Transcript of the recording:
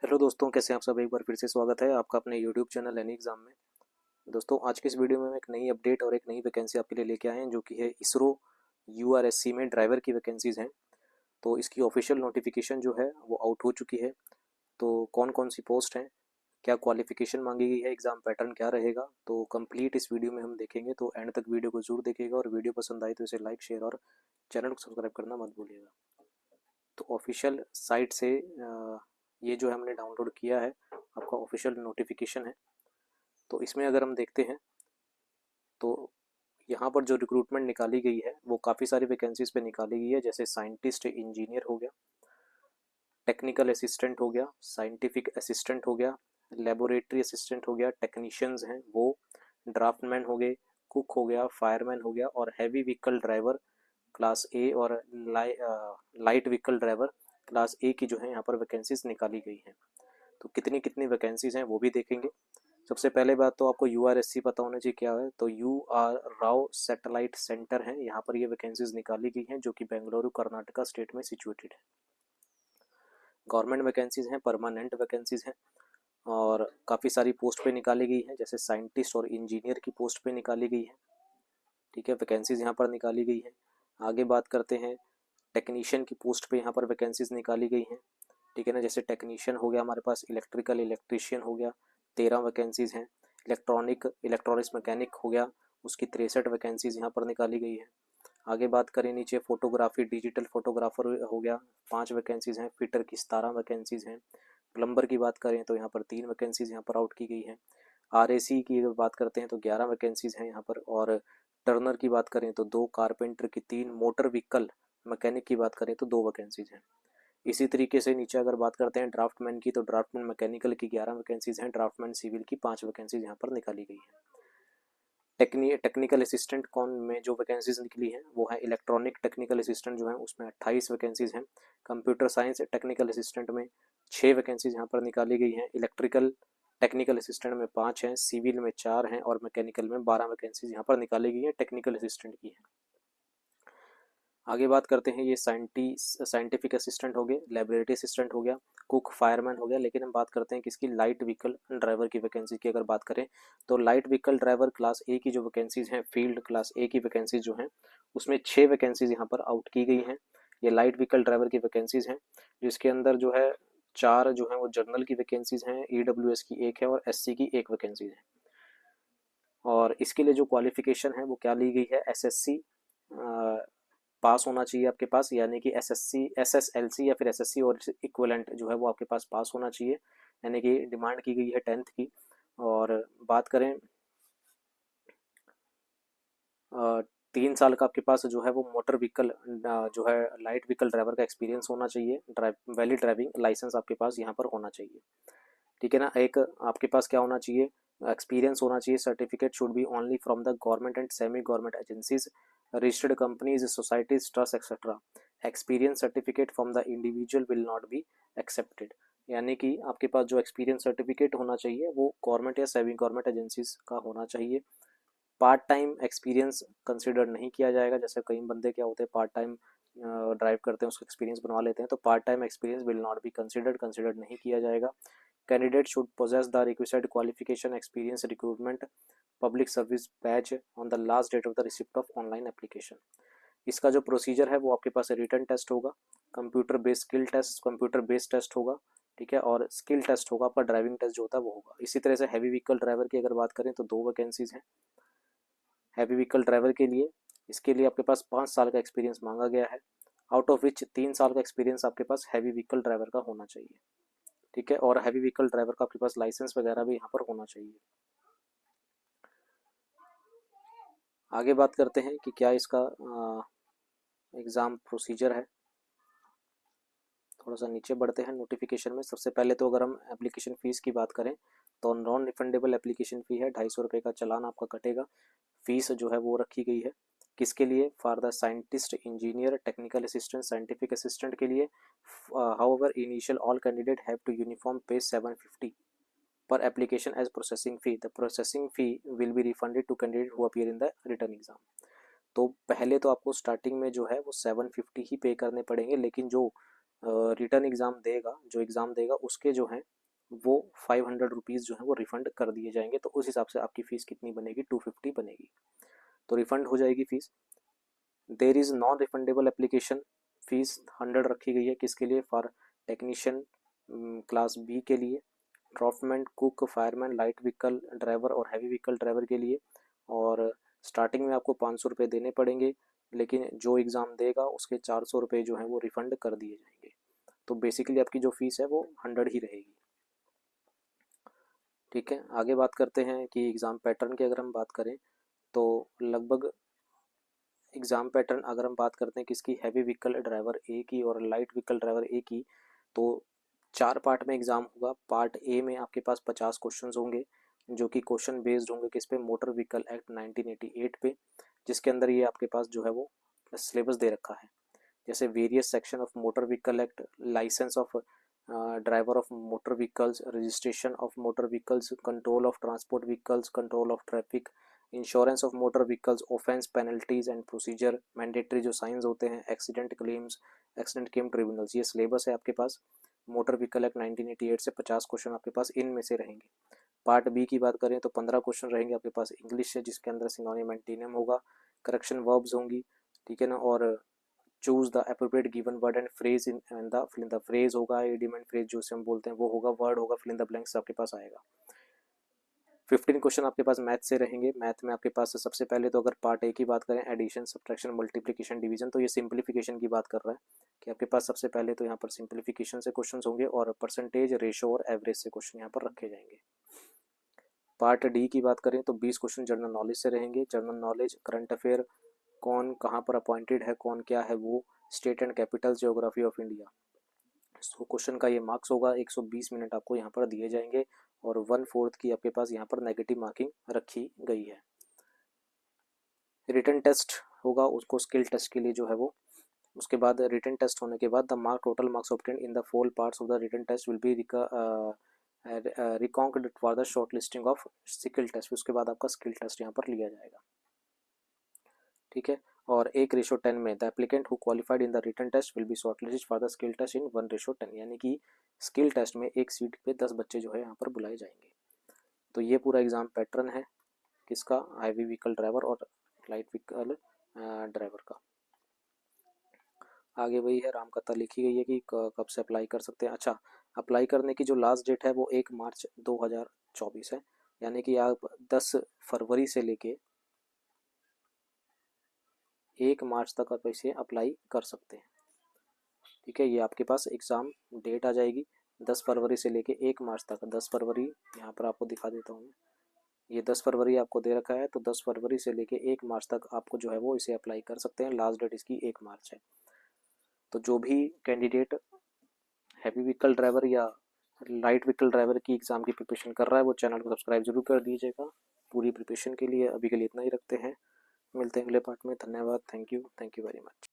Hello दोस्तों, कैसे हैं आप सब। एक बार फिर से स्वागत है आपका अपने यूट्यूब चैनल एनी एग्ज़ाम में। दोस्तों, आज के इस वीडियो में हम एक नई अपडेट और एक नई वैकेंसी आपके लिए लेके आए हैं, जो कि है इसरो यूआरएससी में ड्राइवर की वैकेंसीज़ हैं। तो इसकी ऑफिशियल नोटिफिकेशन जो है वो आउट हो चुकी है। तो कौन कौन सी पोस्ट हैं, क्या क्वालिफिकेशन मांगी गई है, एग्ज़ाम पैटर्न क्या रहेगा, तो कंप्लीट इस वीडियो में हम देखेंगे। तो एंड तक वीडियो को जरूर देखिएगा और वीडियो पसंद आए तो इसे लाइक, शेयर और चैनल को सब्सक्राइब करना मत भूलिएगा। तो ऑफिशियल साइट से ये जो हमने डाउनलोड किया है, आपका ऑफिशियल नोटिफिकेशन है। तो इसमें अगर हम देखते हैं तो यहाँ पर जो रिक्रूटमेंट निकाली गई है वो काफ़ी सारी वैकेंसीज पे निकाली गई है, जैसे साइंटिस्ट इंजीनियर हो गया, टेक्निकल असिस्टेंट हो गया, साइंटिफिक असिस्टेंट हो गया, लेबोरेटरी असिस्टेंट हो गया, टेक्नीशियंस हैं वो, ड्राफ्टमैन हो गए, कुक हो गया, फायरमैन हो गया, और heavy vehicle driver class A और light vehicle driver class A की जो है यहाँ पर वैकेंसीज निकाली गई हैं। तो कितनी कितनी वैकेंसीज हैं वो भी देखेंगे। सबसे पहले बात तो आपको यूआरएससी पता होना चाहिए क्या है। तो U R Rao satellite centre है, यहाँ पर ये वैकेंसीज निकाली गई हैं, जो कि बेंगलुरु कर्नाटका स्टेट में सिचुएटेड है। गवर्नमेंट वैकेंसीज हैं, परमानेंट वैकेंसीज हैं, और काफ़ी सारी पोस्ट पे निकाली गई हैं, जैसे साइंटिस्ट और इंजीनियर की पोस्ट पे निकाली गई है। ठीक है, वैकेंसीज यहाँ पर निकाली गई है। आगे बात करते हैं, टेक्नीशियन की पोस्ट पे यहाँ पर वैकेंसीज निकाली गई हैं। ठीक है ना, जैसे टेक्नीशियन हो गया हमारे पास, इलेक्ट्रिकल इलेक्ट्रीशियन हो गया, 13 वैकेंसीज हैं। इलेक्ट्रॉनिक्स मैकेनिक हो गया, उसकी 63 वैकेंसीज यहाँ पर निकाली गई है। आगे बात करें नीचे, फोटोग्राफी डिजिटल फोटोग्राफर हो गया, 5 वैकेंसीज हैं। फिटर की 17 वैकेंसीज हैं। प्लम्बर की बात करें तो यहाँ पर 3 वैकेंसीज यहाँ पर आउट की गई हैं। आरएसी की बात करते हैं तो 11 वैकेंसीज हैं यहाँ पर, और टर्नर की बात करें तो 2, कारपेंटर की 3, मोटर व्हीकल मैकेनिक की बात करें तो 2 वैकेंसीज हैं। इसी तरीके से नीचे अगर बात करते हैं ड्राफ्टमैन की, तो ड्राफ्टमैन मैकेनिकल की 11 वैकेंसीज हैं, ड्राफ्टमैन सिविल की 5 वैकेंसीज यहाँ पर निकाली गई हैं। टेक्निकल असिस्टेंट कौन में जो वैकेंसीज निकली हैं वो है इलेक्ट्रॉनिक टेक्निकल असिस्टेंट जो है, उसमें 28 वैकेंसीज हैं। कंप्यूटर साइंस टेक्निकल असिस्टेंट में 6 वैकेंसीज यहाँ पर निकाली गई हैं। इलेक्ट्रिकल टेक्निकल असिस्टेंट में 5 हैं, सिविल में 4 हैं, और मैकेनिकल में 12 वैकेंसीज यहाँ पर निकाली गई हैं टेक्निकल असिस्टेंट की है। आगे बात करते हैं, ये साइंटिफिक असिस्टेंट हो गए, लेबोरेटरी असिस्टेंट हो गया, कुक फायरमैन हो गया। लेकिन हम बात करते हैं किसकी, लाइट व्हीकल ड्राइवर की वैकेंसी की अगर बात करें तो light vehicle driver class A की जो वैकेंसीज हैं, फील्ड क्लास ए की वैकेंसीज जो हैं, उसमें 6 वैकेंसीज यहाँ पर आउट की गई हैं। ये लाइट व्हीकल ड्राइवर की वैकेंसीज हैं, जिसके अंदर जो है 4 जो है वो जर्नल की वैकेंसीज हैं, ईडब्ल्यूएस की 1 है और एससी की 1 वैकेंसीज है। और इसके लिए जो क्वालिफिकेशन है वो क्या ली गई है, एसएससी पास होना चाहिए आपके पास, यानी कि एसएससी एसएसएलसी या फिर एसएससी और इक्विवेलेंट जो है वो आपके पास पास होना चाहिए, यानी कि डिमांड की गई है 10th की। और बात करें 3 साल का आपके पास जो है वो मोटर व्हीकल जो है लाइट व्हीकल ड्राइवर का एक्सपीरियंस होना चाहिए, वैलिड ड्राइविंग लाइसेंस आपके पास यहाँ पर होना चाहिए। ठीक है ना, एक आपके पास क्या होना चाहिए, एक्सपीरियंस होना चाहिए। Certificate should be only from the government and semi government agencies, registered companies, societies, trust etcetera. Experience certificate from the individual will not be accepted. यानी कि आपके पास जो एक्सपीरियंस सर्टिफिकेट होना चाहिए वो गवर्नमेंट या सेमी गवर्नमेंट एजेंसीज का होना चाहिए। पार्ट टाइम एक्सपीरियंस कंसिडर नहीं किया जाएगा, जैसे कई बंदे क्या होते हैं पार्ट टाइम ड्राइव करते हैं, उसका एक्सपीरियंस बनवा लेते हैं, तो part time experience will not be considered नहीं किया जाएगा। Candidate should possess the requisite qualification, experience, recruitment, public service batch on the last date of the receipt of online application. इसका जो प्रोसीजर है वो आपके पास रिटन टेस्ट होगा, कंप्यूटर बेस्ड टेस्ट होगा। ठीक है, और स्किल टेस्ट होगा, आपका ड्राइविंग टेस्ट जो होता है वो होगा। इसी तरह से हैवी व्हीकल ड्राइवर की अगर बात करें तो 2 वैकेंसीज हैं हैवी व्हीकल ड्राइवर के लिए। इसके लिए आपके पास 5 साल का एक्सपीरियंस मांगा गया है, आउट ऑफ विच 3 साल का एक्सपीरियंस आपके पास हैवी व्हीकल ड्राइवर का होना चाहिए। ठीक है, और हैवी व्हीकल ड्राइवर का आपके पास लाइसेंस वगैरह भी यहाँ पर होना चाहिए। आगे बात करते हैं कि क्या इसका एग्ज़ाम प्रोसीजर है। थोड़ा सा नीचे बढ़ते हैं नोटिफिकेशन में। सबसे पहले तो अगर हम एप्लीकेशन फ़ीस की बात करें तो नॉन रिफंडेबल एप्लीकेशन फ़ी है, 250 का चालान आपका कटेगा। फीस जो है वो रखी गई है किसके लिए, for the scientist, engineer, technical assistant, scientific assistant के लिए। However initial all candidate have to uniform pay 750 per application as processing fee. The processing fee will be refunded to candidate who appear in the return exam. तो पहले तो आपको starting में जो है वो 750 ही पे करने पड़ेंगे, लेकिन जो रिटर्न एग्ज़ाम देगा, जो एग्ज़ाम देगा उसके जो हैं वो 500 रुपीज़ जो है वो रिफ़ंड कर दिए जाएंगे। तो उस हिसाब से आपकी फ़ीस कितनी बनेगी, 250 बनेगी, तो रिफ़ंड हो जाएगी fees. There is non refundable application fees 100 रखी गई है, किसके लिए, फॉर टेक्नीशियन क्लास बी के लिए, ड्रॉपमैन, cook, fireman, light vehicle driver और हैवी व्हीकल ड्राइवर के लिए। और स्टार्टिंग में आपको 500 रुपये देने पड़ेंगे, लेकिन जो एग्ज़ाम देगा उसके 400 रुपये जो हैं वो रिफ़ंड कर दिए जाएंगे। तो बेसिकली आपकी जो फ़ीस है वो 100 ही रहेगी। ठीक है, आगे बात करते हैं कि एग्ज़ाम पैटर्न की अगर हम बात करें तो लगभग एग्ज़ाम पैटर्न अगर हम बात करते हैं किसकी, हैवी व्हीकल ड्राइवर ए की और लाइट व्हीकल ड्राइवर ए की, तो 4 पार्ट में एग्ज़ाम होगा। पार्ट ए में आपके पास 50 क्वेश्चंस होंगे, जो कि क्वेश्चन बेस्ड होंगे किस पे, मोटर व्हीकल एक्ट 1988 पे, जिसके अंदर ये आपके पास जो है वो सिलेबस दे रखा है। जैसे various section of motor vehicle act, licence of driver of motor vehicles, registration of motor vehicles, control of transport vehicles, control of traffic, insurance of motor vehicles, offence, penalties and procedure, mandatory जो signs होते हैं, accident claims, accident claim tribunals, ये syllabus है आपके पास। Motor vehicle act 1988 से 50 question आपके पास इनमें से रहेंगे। पार्ट बी की बात करें तो 15 क्वेश्चन रहेंगे आपके पास इंग्लिश से, जिसके अंदर सिनोनिम एंटीनियम होगा, करेक्शन वर्ब्स होंगी, ठीक है ना, और choose the appropriate given word and phrase in the fill in the phrase होगा, इडियम एंड फ्रेज जो से हम बोलते हैं वो होगा, वर्ड होगा, फिल इन द ब्लैंक्स आपके पास आएगा। 15 क्वेश्चन आपके पास मैथ से रहेंगे। मैथ में आपके पास सबसे पहले तो अगर पार्ट ए की बात करें, एडिशन, सब्ट्रैक्शन, मल्टीप्लिकेशन, डिवीजन, तो ये सिंप्लीफिकेशन की बात कर रहा है कि आपके पास सबसे पहले तो यहाँ पर सिंप्लीफिकेशन से क्वेश्चन होंगे और परसेंटेज, रेशो और एवरेज से क्वेश्चन यहाँ पर रखे जाएंगे। पार्ट डी की बात करें तो 20 क्वेश्चन जनरल नॉलेज से रहेंगे। जनरल नॉलेज, करंट अफेयर, कौन कहाँ पर अपॉइंटेड है, कौन क्या है वो, state and capital, geography of India. So question का ये मार्क्स होगा, 120 मिनट आपको यहाँ पर दिए जाएंगे और 1/4 की आपके पास यहाँ पर नेगेटिव मार्किंग रखी गई है। रिटन टेस्ट होगा, उसको स्किल टेस्ट के लिए जो है वो, उसके बाद रिटन टेस्ट होने के बाद the mark total marks obtained in the 4 parts of the written test will be reckoned for the shortlisting of skill test. उसके बाद आपका स्किल टेस्ट यहाँ पर लिया जाएगा, ठीक है। और 1:10 में the applicant who qualified in the written test will be shortlisted for the skill test in 1:10, यानी कि स्किल टेस्ट में एक सीट पे 10 बच्चे जो है यहाँ पर बुलाए जाएंगे। तो ये पूरा एग्जाम पैटर्न है किसका, हैवी व्हीकल ड्राइवर और लाइट व्हीकल ड्राइवर का। आगे वही है, रामकथा लिखी गई है कि कब से अप्लाई कर सकते हैं। अच्छा, अप्लाई करने की जो लास्ट डेट है वो 1 मार्च 2024 है, यानी कि आप 10 फरवरी से लेके 1 मार्च तक आप इसे अप्लाई कर सकते हैं, ठीक है। ये आपके पास एग्ज़ाम डेट आ जाएगी 10 फरवरी से लेके 1 मार्च तक। 10 फरवरी यहाँ पर आपको दिखा देता हूँ मैं, ये 10 फरवरी आपको दे रखा है, तो 10 फरवरी से लेके 1 मार्च तक आपको जो है वो इसे अप्लाई कर सकते हैं। लास्ट डेट इसकी 1 मार्च है। तो जो भी कैंडिडेट हैवी व्हीकल ड्राइवर या लाइट व्हीकल ड्राइवर की एग्ज़ाम की प्रिपरेशन कर रहा है वो चैनल को सब्सक्राइब जरूर कर दीजिएगा पूरी प्रिपरेशन के लिए। अभी के लिए इतना ही रखते हैं, मिलते हैं अगले पार्ट में। धन्यवाद, थैंक यू वेरी मच।